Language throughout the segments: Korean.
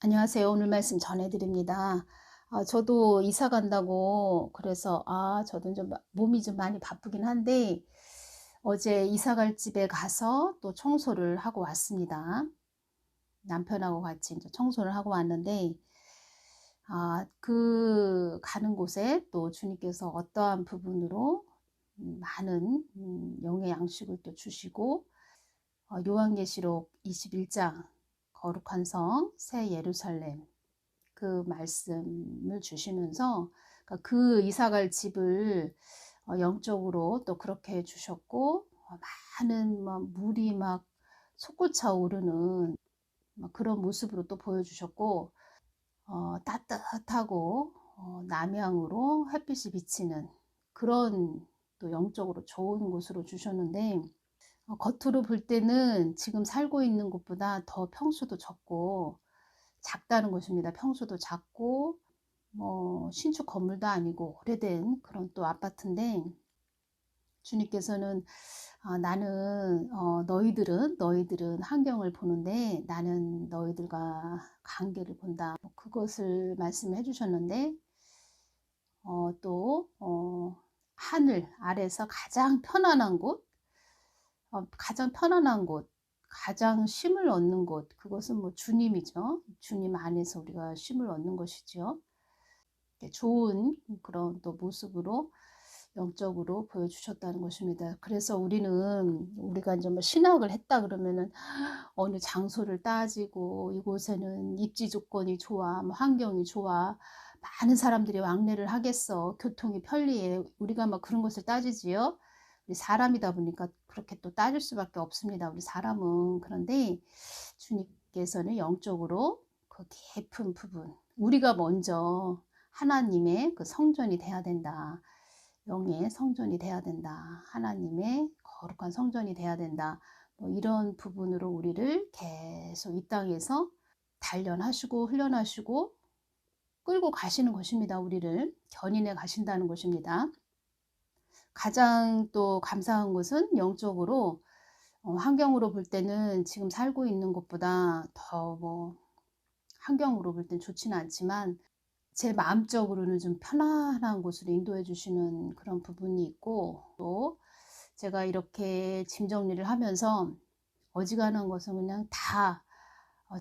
안녕하세요. 오늘 말씀 전해드립니다. 저도 이사 간다고 그래서 저도 좀 몸이 좀 많이 바쁘긴 한데 어제 이사 갈 집에 가서 또 청소를 하고 왔습니다. 남편하고 같이 이제 청소를 하고 왔는데 그 가는 곳에 또 주님께서 어떠한 부분으로 많은 영의 양식을 또 주시고 요한계시록 21장 거룩한 성 새 예루살렘 그 말씀을 주시면서 그 이사갈 집을 영적으로 또 그렇게 주셨고 많은 막 물이 막 솟구쳐 오르는 막 그런 모습으로 또 보여주셨고 따뜻하고 남향으로 햇빛이 비치는 그런 또 영적으로 좋은 곳으로 주셨는데 겉으로 볼 때는 지금 살고 있는 곳보다 더 평수도 적고 작다는 것입니다. 평수도 작고 뭐 신축 건물도 아니고 오래된 그런 또 아파트인데 주님께서는 나는 너희들은 환경을 보는데 나는 너희들과 관계를 본다. 뭐 그것을 말씀해 주셨는데 또 하늘 아래서 가장 편안한 곳, 가장 편안한 곳, 가장 쉼을 얻는 곳, 그것은 뭐 주님이죠. 주님 안에서 우리가 쉼을 얻는 것이죠. 좋은 그런 또 모습으로 영적으로 보여주셨다는 것입니다. 그래서 우리가 이제 뭐 신학을 했다 그러면은 어느 장소를 따지고 이곳에는 입지 조건이 좋아, 뭐 환경이 좋아, 많은 사람들이 왕래를 하겠어, 교통이 편리해, 우리가 막 그런 것을 따지지요. 우리 사람이다 보니까 그렇게 또 따질 수밖에 없습니다. 우리 사람은. 그런데 주님께서는 영적으로 그 깊은 부분, 우리가 먼저 하나님의 그 성전이 돼야 된다. 영의 성전이 돼야 된다. 하나님의 거룩한 성전이 돼야 된다. 뭐 이런 부분으로 우리를 계속 이 땅에서 단련하시고 훈련하시고 끌고 가시는 것입니다. 우리를 견인해 가신다는 것입니다. 가장 또 감사한 것은 영적으로 환경으로 볼 때는 지금 살고 있는 곳보다 더 뭐 환경으로 볼 땐 좋지는 않지만 제 마음적으로는 좀 편안한 곳으로 인도해 주시는 그런 부분이 있고, 또 제가 이렇게 짐 정리를 하면서 어지간한 것은 그냥 다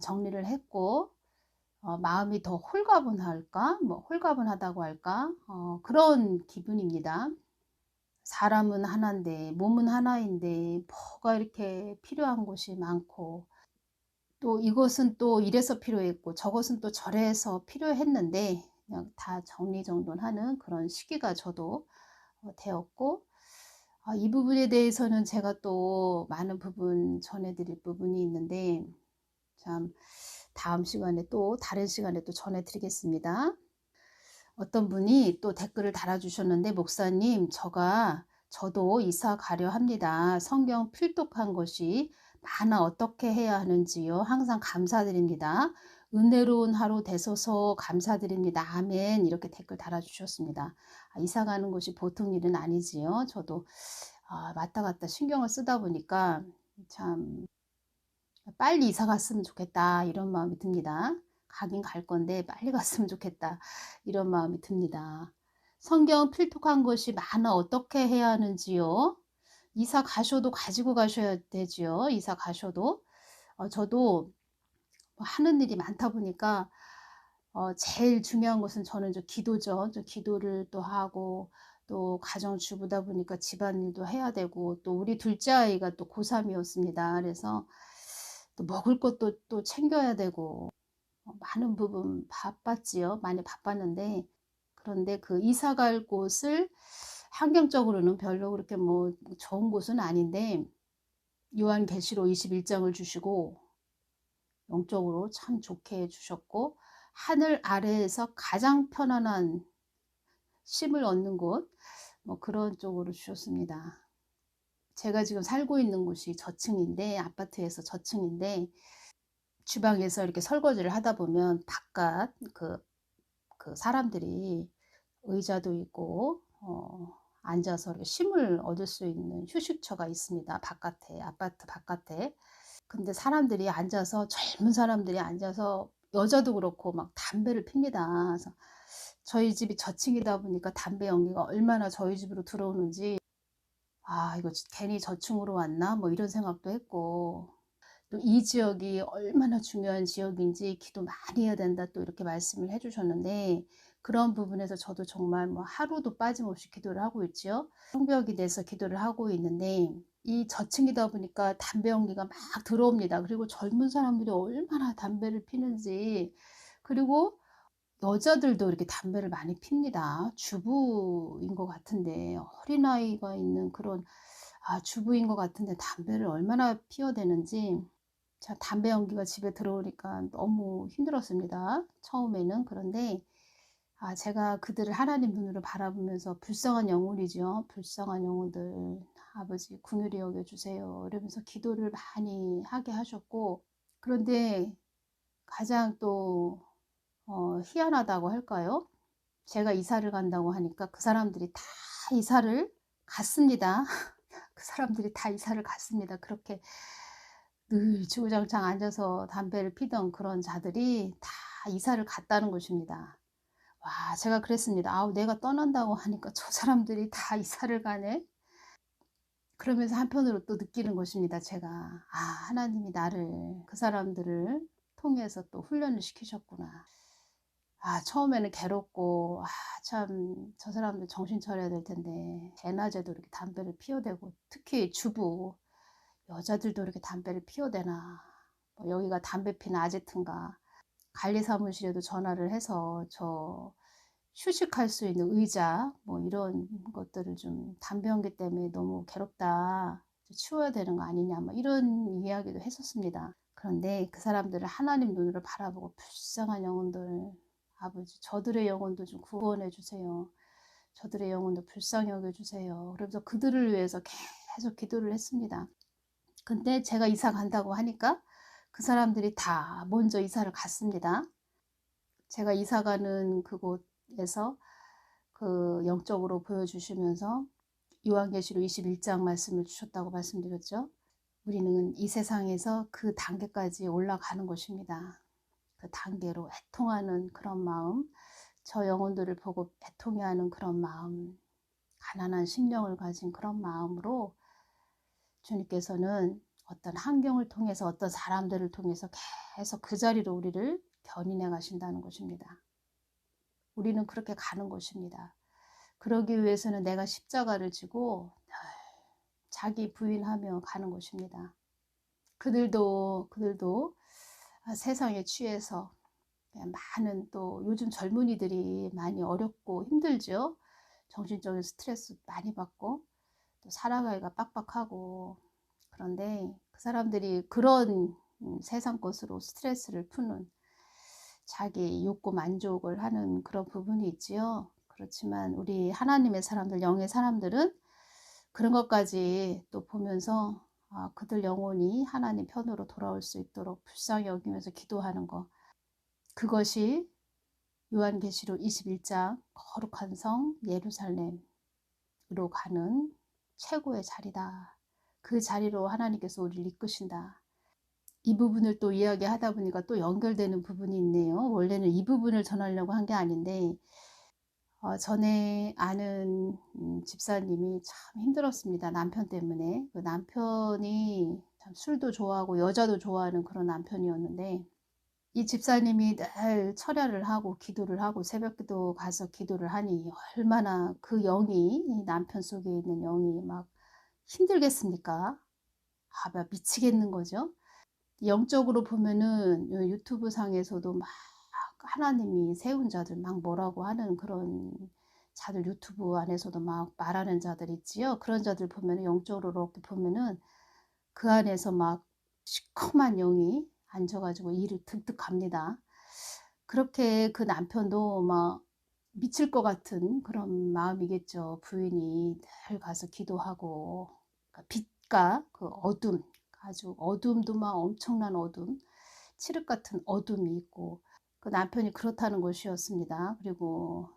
정리를 했고 마음이 더 홀가분할까, 뭐 홀가분하다고 할까, 그런 기분입니다. 사람은 하나인데 몸은 하나인데 뭐가 이렇게 필요한 곳이 많고, 또 이것은 또 이래서 필요했고 저것은 또 저래서 필요했는데 그냥 다 정리정돈하는 그런 시기가 저도 되었고, 이 부분에 대해서는 제가 또 많은 부분 전해드릴 부분이 있는데 참 다음 시간에 또 다른 시간에 또 전해드리겠습니다. 어떤 분이 또 댓글을 달아주셨는데, 목사님, 저도 이사 가려 합니다. 성경 필독한 것이 많아 어떻게 해야 하는지요? 항상 감사드립니다. 은혜로운 하루 되소서 감사드립니다. 아멘. 이렇게 댓글 달아주셨습니다. 이사 가는 것이 보통 일은 아니지요. 저도 왔다 갔다 신경을 쓰다 보니까 참 빨리 이사 갔으면 좋겠다 이런 마음이 듭니다. 가긴 갈 건데 빨리 갔으면 좋겠다 이런 마음이 듭니다. 성경 필독한 것이 많아 어떻게 해야 하는지요? 이사 가셔도 가지고 가셔야 되지요. 이사 가셔도 저도 뭐 하는 일이 많다 보니까 제일 중요한 것은 저는 저 기도죠. 저 기도를 또 하고 또 가정주부다 보니까 집안일도 해야 되고, 또 우리 둘째 아이가 또 고3이었습니다. 그래서 또 먹을 것도 또 챙겨야 되고 많은 부분 바빴지요. 많이 바빴는데, 그런데 그 이사 갈 곳을 환경적으로는 별로 그렇게 뭐 좋은 곳은 아닌데 요한계시록 21장을 주시고 영적으로 참 좋게 해 주셨고, 하늘 아래에서 가장 편안한 쉼을 얻는 곳, 뭐 그런 쪽으로 주셨습니다. 제가 지금 살고 있는 곳이 저층인데, 아파트에서 저층인데 주방에서 이렇게 설거지를 하다 보면 바깥 그 사람들이 의자도 있고 앉아서 이렇게 쉼을 얻을 수 있는 휴식처가 있습니다. 바깥에, 아파트 바깥에. 근데 사람들이 앉아서, 젊은 사람들이 앉아서 여자도 그렇고 막 담배를 핍니다. 그래서 저희 집이 저층이다 보니까 담배 연기가 얼마나 저희 집으로 들어오는지 '아 이거 괜히 저층으로 왔나?' 뭐 이런 생각도 했고, 또 이 지역이 얼마나 중요한 지역인지 "기도 많이 해야 된다." 또 이렇게 말씀을 해 주셨는데, 그런 부분에서 저도 정말 뭐 하루도 빠짐없이 기도를 하고 있지요. 성벽이 돼서 기도를 하고 있는데, 이 저층이다 보니까 담배 연기가 막 들어옵니다. 그리고 젊은 사람들이 얼마나 담배를 피는지, 그리고 여자들도 이렇게 담배를 많이 핍니다. 주부인 것 같은데, 어린아이가 있는 그런, 주부인 것 같은데 담배를 얼마나 피워대는지, 참 담배 연기가 집에 들어오니까 너무 힘들었습니다, 처음에는. 그런데 제가 그들을 하나님 눈으로 바라보면서 불쌍한 영혼이죠. 불쌍한 영혼들 아버지 긍휼히 여겨 주세요. 이러면서 기도를 많이 하게 하셨고, 그런데 가장 또 희한하다고 할까요? 제가 이사를 간다고 하니까 그 사람들이 다 이사를 갔습니다. 그 사람들이 다 이사를 갔습니다. 그렇게 늘 주구장창 앉아서 담배를 피던 그런 자들이 다 이사를 갔다는 것입니다. 와, 제가 그랬습니다. '아우 내가 떠난다고 하니까 저 사람들이 다 이사를 가네.' 그러면서 한편으로 또 느끼는 것입니다, 제가. '아 하나님이 나를 그 사람들을 통해서 또 훈련을 시키셨구나.' 처음에는 괴롭고, 참 저 사람들 정신 차려야 될 텐데 대낮에도 이렇게 담배를 피워대고, 특히 주부 여자들도 이렇게 담배를 피워대나. 뭐 여기가 담배 피는 아지트인가. 관리사무실에도 전화를 해서 저 휴식할 수 있는 의자 뭐 이런 것들을 좀 "담배 연기 때문에 너무 괴롭다. 치워야 되는 거 아니냐." 뭐 이런 이야기도 했었습니다. 그런데 그 사람들을 하나님 눈으로 바라보고 "불쌍한 영혼들, 아버지 저들의 영혼도 좀 구원해 주세요. 저들의 영혼도 불쌍히 여겨 주세요." 그러면서 그들을 위해서 계속 기도를 했습니다. 근데 제가 이사 간다고 하니까 그 사람들이 다 먼저 이사를 갔습니다. 제가 이사 가는 그곳에서 그 영적으로 보여주시면서 요한계시록 21장 말씀을 주셨다고 말씀드렸죠. 우리는 이 세상에서 그 단계까지 올라가는 것입니다. 그 단계로 애통하는 그런 마음, 저 영혼들을 보고 애통해하는 그런 마음, 가난한 심령을 가진 그런 마음으로 주님께서는 어떤 환경을 통해서, 어떤 사람들을 통해서 계속 그 자리로 우리를 견인해 가신다는 것입니다. 우리는 그렇게 가는 것입니다. 그러기 위해서는 내가 십자가를 지고 자기 부인하며 가는 것입니다. 그들도 세상에 취해서 많은, 또 요즘 젊은이들이 많이 어렵고 힘들죠. 정신적인 스트레스 많이 받고 또 살아가기가 빡빡하고. 그런데 그 사람들이 그런 세상 것으로 스트레스를 푸는, 자기 욕구 만족을 하는 그런 부분이 있지요. 그렇지만 우리 하나님의 사람들, 영의 사람들은 그런 것까지 또 보면서 그들 영혼이 하나님 편으로 돌아올 수 있도록 불쌍히 여기면서 기도하는 것, 그것이 요한계시록 21장 거룩한 성 예루살렘으로 가는 최고의 자리다. 그 자리로 하나님께서 우리를 이끄신다. 이 부분을 또 이야기하다 보니까 또 연결되는 부분이 있네요. 원래는 이 부분을 전하려고 한 게 아닌데, 전에 아는 집사님이 참 힘들었습니다, 남편 때문에. 그 남편이 참 술도 좋아하고 여자도 좋아하는 그런 남편이었는데, 이 집사님이 늘 철야를 하고 기도를 하고 새벽기도 가서 기도를 하니 얼마나 그 영이, 이 남편 속에 있는 영이 막 힘들겠습니까? 막 미치겠는 거죠. 영적으로 보면은 유튜브 상에서도 막 하나님이 세운 자들 막 뭐라고 하는 그런 자들, 유튜브 안에서도 막 말하는 자들 있지요. 그런 자들 보면은 영적으로 이렇게 보면은 그 안에서 막 시커먼 영이 앉아 가지고 이를 득득합니다. 그렇게 그 남편도 막 미칠 것 같은 그런 마음이겠죠. 부인이 늘 가서 기도하고, 빛과 그 어둠, 아주 어둠도 막 엄청난 어둠, 칠흑 같은 어둠이 있고, 그 남편이 그렇다는 것이었습니다. 그리고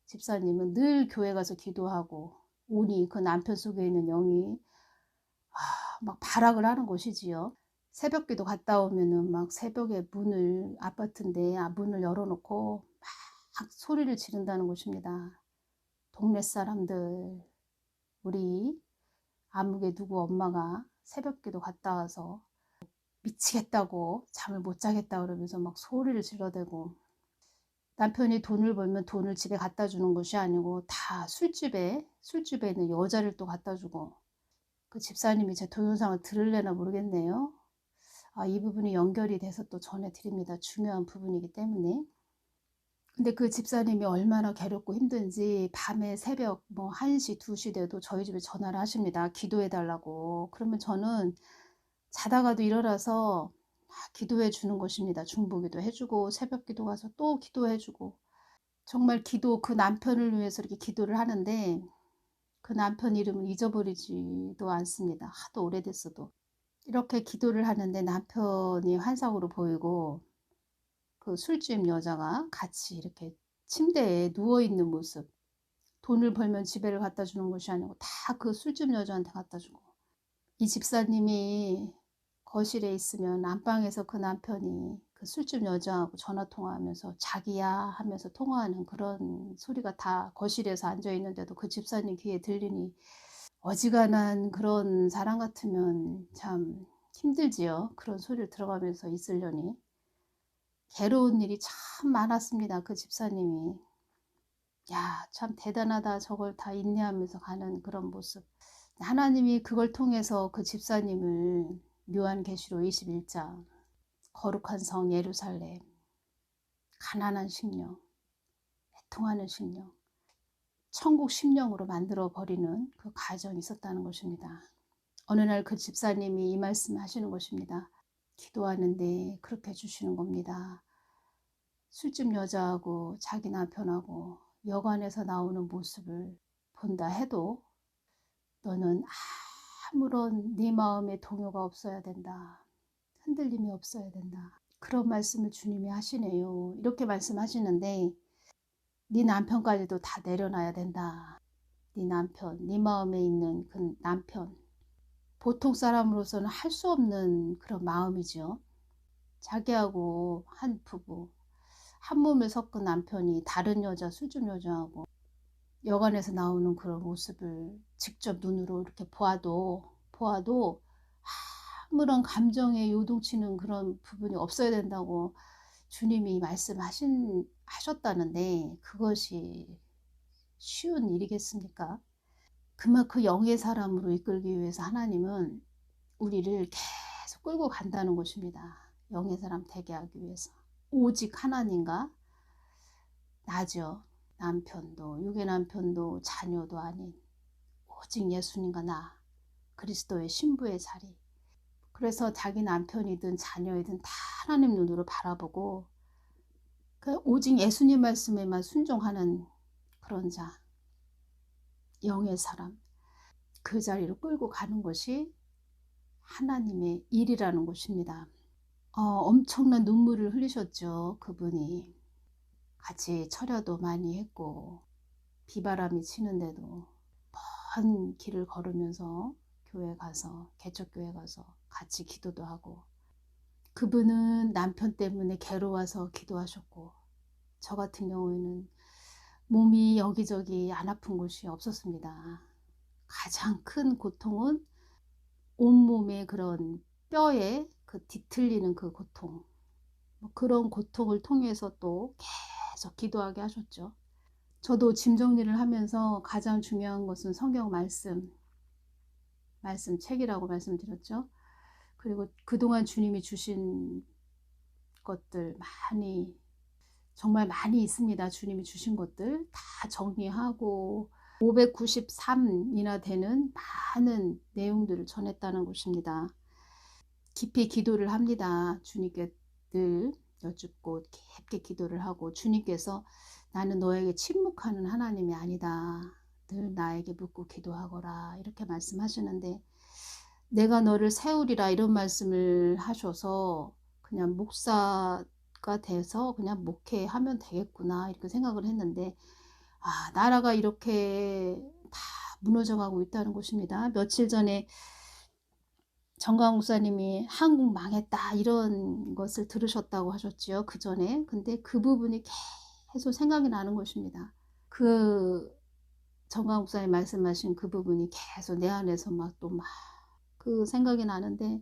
집사님은 늘 교회 가서 기도하고 오니 그 남편 속에 있는 영이 막 발악을 하는 것이지요. 새벽기도 갔다 오면은 막 새벽에 아파트인데 문을 열어 놓고 막 소리를 지른다는 것입니다. 동네 사람들, 우리 아무개 누구 엄마가 새벽기도 갔다 와서 미치겠다고 잠을 못 자겠다 그러면서 막 소리를 질러대고, 남편이 돈을 벌면 돈을 집에 갖다 주는 것이 아니고 다 술집에 있는 여자를 또 갖다 주고, 그 집사님이 제 동영상을 들을래나 모르겠네요. 이 부분이 연결이 돼서 또 전해드립니다. 중요한 부분이기 때문에. 근데 그 집사님이 얼마나 괴롭고 힘든지 밤에 새벽 뭐 1시, 2시 돼도 저희 집에 전화를 하십니다. 기도해 달라고. 그러면 저는 자다가도 일어나서 기도해 주는 것입니다. 중보기도 해주고 새벽 기도 가서 또 기도해 주고, 정말 그 남편을 위해서 이렇게 기도를 하는데, 그 남편 이름을 잊어버리지도 않습니다. 하도 오래됐어도. 이렇게 기도를 하는데 남편이 환상으로 보이고, 그 술집 여자가 같이 이렇게 침대에 누워있는 모습, 돈을 벌면 집에를 갖다 주는 것이 아니고 다 그 술집 여자한테 갖다 주고, 이 집사님이 거실에 있으면 안방에서 그 남편이 그 술집 여자하고 전화 통화하면서 자기야 하면서 통화하는 그런 소리가 다 거실에서 앉아 있는데도 그 집사님 귀에 들리니, 어지간한 그런 사람 같으면 참 힘들지요. 그런 소리를 들어가면서 있으려니. 괴로운 일이 참 많았습니다. 그 집사님이. 야, 참 대단하다. 저걸 다 인내하면서 가는 그런 모습. 하나님이 그걸 통해서 그 집사님을 요한계시록 21장, 거룩한 성 예루살렘, 가난한 심령, 애통하는 심령, 천국 심령으로 만들어 버리는 그 과정이 있었다는 것입니다. 어느 날 그 집사님이 이 말씀을 하시는 것입니다. 기도하는데 그렇게 해주시는 겁니다. 술집 여자하고 자기 남편하고 여관에서 나오는 모습을 본다 해도 너는 아무런 네 마음의 동요가 없어야 된다. 흔들림이 없어야 된다. 그런 말씀을 주님이 하시네요. 이렇게 말씀하시는데, 네 남편까지도 다 내려놔야 된다. 네 남편, 네 마음에 있는 그 남편. 보통 사람으로서는 할 수 없는 그런 마음이죠. 자기하고 한 부부, 한 몸을 섞은 남편이 다른 여자, 술집 여자하고 여관에서 나오는 그런 모습을 직접 눈으로 이렇게 보아도 아무런 감정에 요동치는 그런 부분이 없어야 된다고 주님이 하셨다는데, 그것이 쉬운 일이겠습니까? 그만큼 영의 사람으로 이끌기 위해서 하나님은 우리를 계속 끌고 간다는 것입니다. 영의 사람 되게 하기 위해서. 오직 하나님과 나죠. 남편도, 육의 남편도, 자녀도 아닌 오직 예수님과 나, 그리스도의 신부의 자리. 그래서 자기 남편이든 자녀이든 다 하나님 눈으로 바라보고 오직 예수님 말씀에만 순종하는 그런 자, 영의 사람, 그 자리로 끌고 가는 것이 하나님의 일이라는 것입니다. 엄청난 눈물을 흘리셨죠. 그분이 같이 철야도 많이 했고 비바람이 치는데도 먼 길을 걸으면서 교회 가서, 개척교회 가서 같이 기도도 하고, 그분은 남편 때문에 괴로워서 기도하셨고, 저 같은 경우에는 몸이 여기저기 안 아픈 곳이 없었습니다. 가장 큰 고통은 온몸의 그런 뼈에 그 뒤틀리는 그 고통, 그런 고통을 통해서 또 계속 기도하게 하셨죠. 저도 짐 정리를 하면서 가장 중요한 것은 성경 책이라고 말씀드렸죠. 그리고 그동안 주님이 주신 것들 정말 많이 있습니다. 주님이 주신 것들 다 정리하고 593이나 되는 많은 내용들을 전했다는 것입니다. 깊이 기도를 합니다. 주님께 늘 여쭙고 깊게 기도를 하고, 주님께서 나는 너에게 침묵하는 하나님이 아니다. 늘 나에게 묻고 기도하거라. 이렇게 말씀하시는데, 내가 너를 세우리라 이런 말씀을 하셔서 그냥 목사가 돼서 그냥 목회하면 되겠구나 이렇게 생각을 했는데, 나라가 이렇게 다 무너져가고 있다는 것입니다. 며칠 전에 정강 목사님이 "한국 망했다." 이런 것을 들으셨다고 하셨지요, 그전에. 근데 그 부분이 계속 생각이 나는 것입니다. 그 정강 목사님 말씀하신 그 부분이 계속 내 안에서 막 또 막 그 생각이 나는데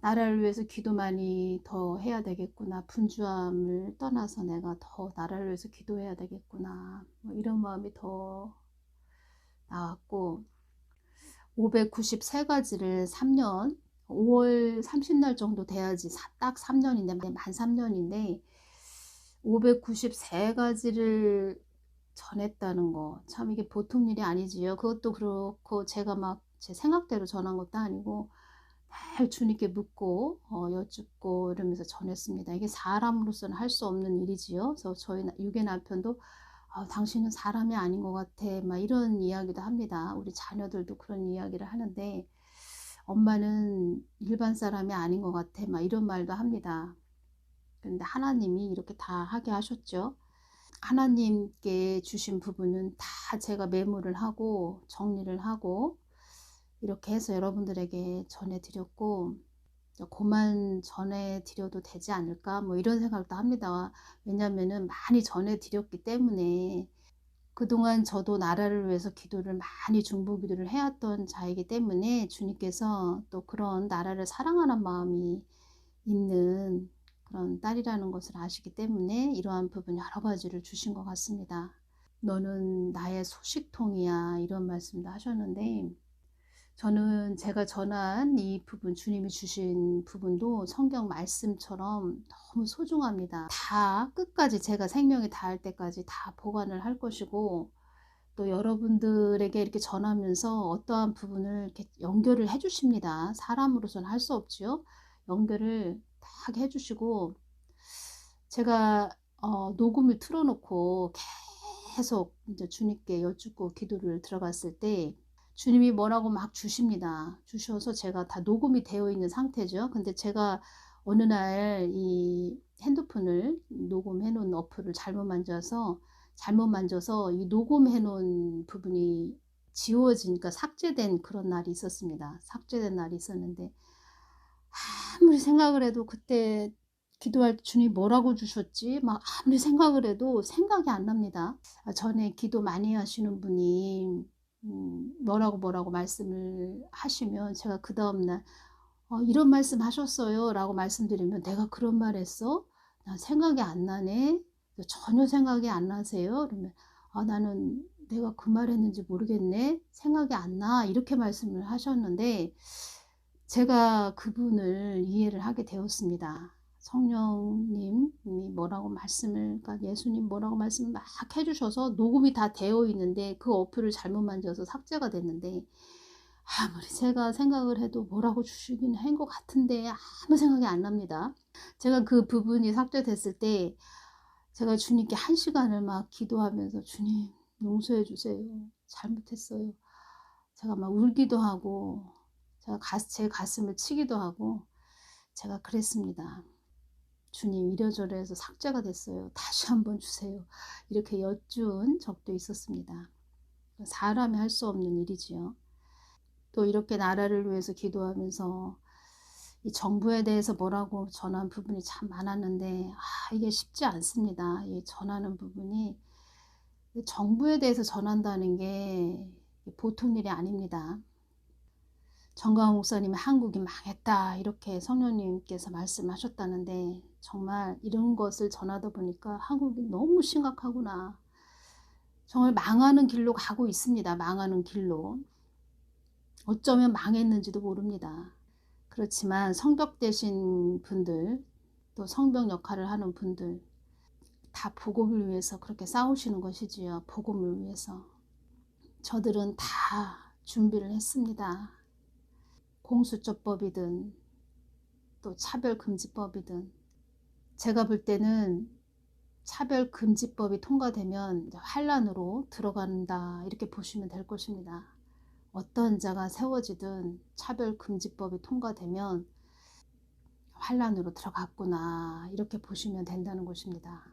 '나라를 위해서 기도 많이 더 해야 되겠구나. 분주함을 떠나서 내가 더 나라를 위해서 기도해야 되겠구나.' 뭐 이런 마음이 더 나왔고, 593 가지를 3 년, 5월 30날 정도 돼야지 딱 3 년인데, 만 3 년인데 593 가지를 전했다는 거 참 이게 보통 일이 아니지요. 그것도 그렇고 제가 막 제 생각대로 전한 것도 아니고 늘 주님께 묻고 여쭙고 이러면서 전했습니다. 이게 사람으로서는 할 수 없는 일이지요. 그래서 저희 육의 남편도 "아 당신은 사람이 아닌 것 같아." 막 이런 이야기도 합니다. 우리 자녀들도 그런 이야기를 하는데 "엄마는 일반 사람이 아닌 것 같아." 막 이런 말도 합니다. 그런데 하나님이 이렇게 다 하게 하셨죠. 하나님께 주신 부분은 다 제가 메모를 하고 정리를 하고 이렇게 해서 여러분들에게 전해 드렸고, '고만 전해 드려도 되지 않을까?' 뭐 이런 생각도 합니다. 왜냐하면은 많이 전해 드렸기 때문에, 그동안 저도 나라를 위해서 기도를 많이 중보기도를 해 왔던 자이기 때문에 주님께서 또 그런 나라를 사랑하는 마음이 있는 그런 딸이라는 것을 아시기 때문에 이러한 부분 여러 가지를 주신 것 같습니다. "너는 나의 소식통이야." 이런 말씀도 하셨는데, 저는 제가 전한 이 부분, 주님이 주신 부분도 성경 말씀처럼 너무 소중합니다. 다 끝까지 제가 생명이 닿을 때까지 다 보관을 할 것이고, 또 여러분들에게 이렇게 전하면서 어떠한 부분을 이렇게 연결을 해 주십니다. 사람으로서는 할 수 없지요. 연결을 딱 해 주시고, 제가 녹음을 틀어 놓고 계속 인제 주님께 여쭙고 기도를 들어갔을 때 주님이 뭐라고 막 주십니다. 주셔서 제가 다 녹음이 되어 있는 상태죠. 근데 제가 어느 날 이 핸드폰을 녹음해 놓은 어플을 잘못 만져서 이 녹음해 놓은 부분이 지워지니까 삭제된 그런 날이 있었습니다. 삭제된 날이 있었는데 아무리 생각을 해도 그때 기도할 때 '주님이 뭐라고 주셨지?' 막 아무리 생각을 해도 생각이 안 납니다. 전에 기도 많이 하시는 분이 뭐라고 말씀을 하시면 제가 그다음 날 "이런 말씀 하셨어요."라고 말씀드리면 "내가 그런 말 했어? 난 생각이 안 나네." "전혀 생각이 안 나세요?" 그러면 "아 나는 내가 그 말 했는지 모르겠네. 생각이 안 나." 이렇게 말씀을 하셨는데 제가 그분을 이해를 하게 되었습니다. 성령님이 뭐라고 말씀을, 그러니까 예수님 뭐라고 말씀을 막 해 주셔서 녹음이 다 되어 있는데 그 어플을 잘못 만져서 삭제가 됐는데, 아무리 제가 생각을 해도 뭐라고 주시긴 한 것 같은데 아무 생각이 안 납니다. 제가 그 부분이 삭제됐을 때 제가 주님께 1 시간을 막 기도하면서 "주님 용서해 주세요. 잘못했어요." 제가 막 울기도 하고 제 가슴을 치기도 하고 제가 그랬습니다. "주님 이래저래 해서 삭제가 됐어요. 다시 한번 주세요." 이렇게 여쭌 적도 있었습니다. 사람이 할 수 없는 일이지요. 또 이렇게 나라를 위해서 기도하면서 이 정부에 대해서 뭐라고 전한 부분이 참 많았는데 이게 쉽지 않습니다. 이 전하는 부분이, 정부에 대해서 전한다는 게 보통 일이 아닙니다. 정광훈 목사님이 "한국이 망했다." 이렇게 성령님께서 말씀하셨다는데 정말 이런 것을 전하다 보니까 '한국이 너무 심각하구나.' 정말 망하는 길로 가고 있습니다. 망하는 길로. 어쩌면 망했는지도 모릅니다. 그렇지만 성벽 되신 분들, 또 성벽 역할을 하는 분들 다 복음을 위해서 그렇게 싸우시는 것이지요. 복음을 위해서. 저들은 다 준비를 했습니다. 공수처법이든 또 차별금지법이든. 제가 볼 때는 차별금지법이 통과되면 이제 환란으로 들어간다 이렇게 보시면 될 것입니다. 어떤 자가 세워지든 차별금지법이 통과되면 환란으로 들어갔구나 이렇게 보시면 된다는 것입니다.